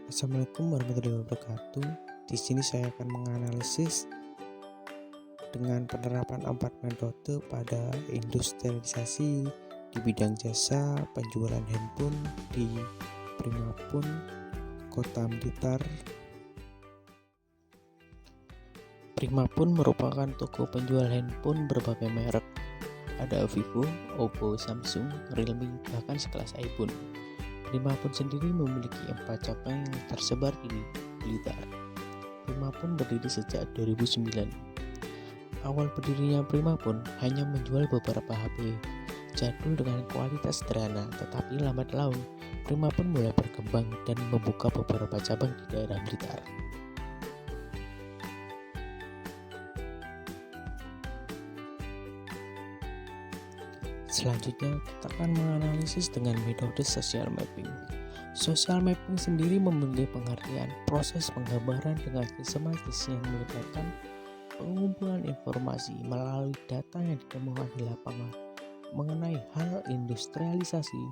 Assalamualaikum warahmatullahi wabarakatuh. Di sini saya akan menganalisis dengan penerapan 4 metode pada industrialisasi di bidang jasa penjualan handphone di Primapun, Kota Blitar. Primapun merupakan toko penjual handphone berbagai merek. Ada Vivo, Oppo, Samsung, Realme, bahkan sekelas iPhone. Primapun sendiri memiliki 4 cabang yang tersebar di Blitar. Primapun berdiri sejak 2009. Awal berdirinya Primapun hanya menjual beberapa HP jadul dengan kualitas sederhana, tetapi lambat laun Primapun mulai berkembang dan membuka beberapa cabang di daerah Blitar. Selanjutnya, kita akan menganalisis dengan metode social mapping. Social mapping sendiri memiliki pengertian proses penggambaran dengan sistematis yang melibatkan pengumpulan informasi melalui data yang ditemukan di lapangan mengenai hal industrialisasi,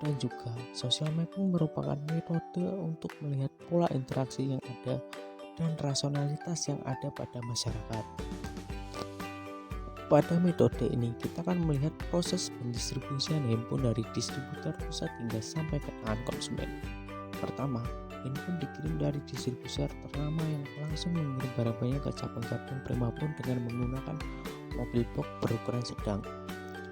dan juga social mapping merupakan metode untuk melihat pola interaksi yang ada dan rasionalitas yang ada pada masyarakat. Pada metode ini kita akan melihat proses pendistribusian handphone dari distributor pusat hingga sampai ke tangan konsumen. Pertama, handphone dikirim dari distributor ternama yang langsung mengirim barang-barangnya ke cabang-cabang Primapun dengan menggunakan mobil box berukuran sedang.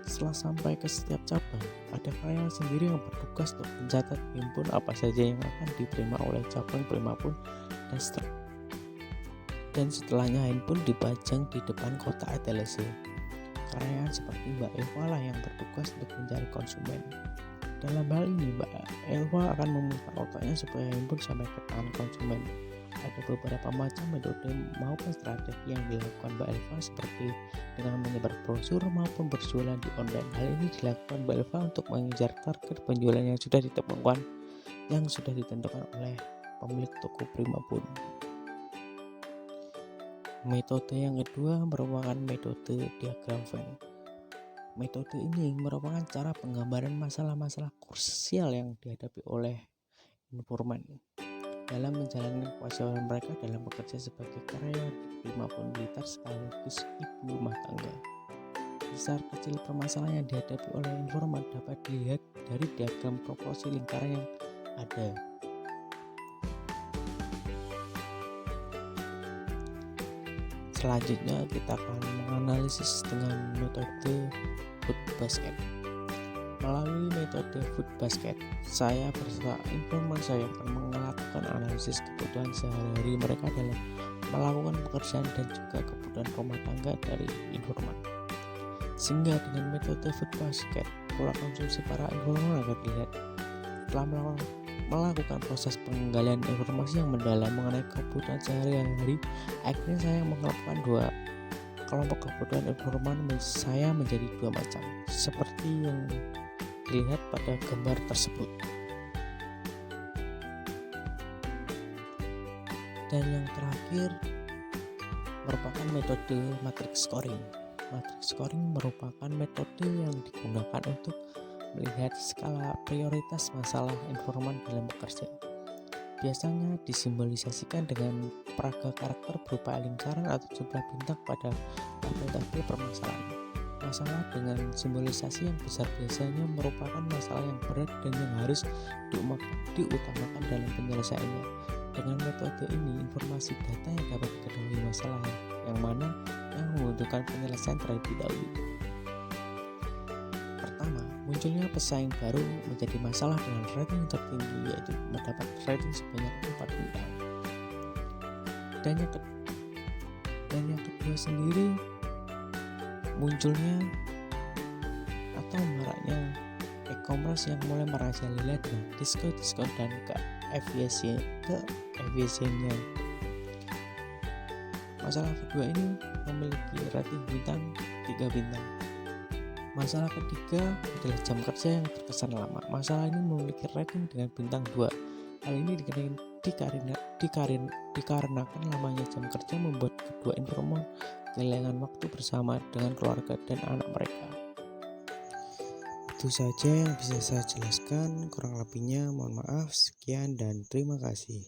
Setelah sampai ke setiap cabang, ada karyawan sendiri yang bertugas untuk mencatat handphone apa saja yang akan diterima oleh cabang Primapun dan setelahnya handphone dipajang di depan kotak etalase. Karyawan seperti Mbak Eva lah yang bertugas untuk mencari konsumen. Dalam hal ini Mbak Eva akan memutar otaknya supaya handphone sampai ke tangan konsumen. Ada beberapa macam metode maupun strategi yang dilakukan Mbak Eva, seperti dengan menyebar brosur maupun berjualan di online. Hal ini dilakukan Mbak Eva untuk mengejar target penjualan yang sudah ditentukan oleh pemilik toko Primapun. Metode yang kedua merupakan metode diagram Venn. Metode ini merupakan cara penggambaran masalah-masalah krusial yang dihadapi oleh informan dalam menjalankan kewajiban mereka dalam bekerja sebagai karyawan di Primapun Blitar sekaligus ibu rumah tangga. Besar kecil permasalahan yang dihadapi oleh informan dapat dilihat dari diagram proporsi lingkaran yang ada. Selanjutnya kita akan menganalisis dengan metode food basket. Melalui metode food basket, saya beserta informan saya akan melakukan analisis kebutuhan sehari-hari mereka dalam melakukan pekerjaan dan juga kebutuhan rumah tangga dari informan. Sehingga dengan metode food basket, pola konsumsi para informan akan dilihat. Setelah melakukan proses penggalian informasi yang mendalam mengenai kebutuhan sehari-hari, akhirnya saya mengelompokkan dua kelompok kebutuhan informan saya menjadi dua macam, seperti yang dilihat pada gambar tersebut. Dan yang terakhir merupakan metode matrix scoring. Matrix scoring merupakan metode yang digunakan untuk melihat skala prioritas masalah informan dalam bekerja. Biasanya disimbolisasikan dengan peraga karakter berupa lingkaran atau jumlah bintang pada tabel-tabel permasalahan. Masalah dengan simbolisasi yang besar biasanya merupakan masalah yang berat dan yang harus diutamakan dalam penyelesaiannya. Dengan metode ini, informasi data yang dapat diketahui masalah yang mana yang membutuhkan penyelesaian terlebih dahulu. Pertama, munculnya pesaing baru menjadi masalah dengan rating tertinggi, yaitu mendapat rating sebanyak 4 bintang. Dan yang kedua sendiri, munculnya atau maraknya e-commerce yang mulai merajalela dengan diskon dan keefisiennya. Masalah kedua ini memiliki rating bintang 3 bintang. Masalah ketiga adalah jam kerja yang terkesan lama. Masalah ini memiliki rating dengan bintang 2. Hal ini dikarenakan lamanya jam kerja membuat kedua informan kehilangan waktu bersama dengan keluarga dan anak mereka. Itu saja yang bisa saya jelaskan, kurang lebihnya mohon maaf. Sekian dan terima kasih.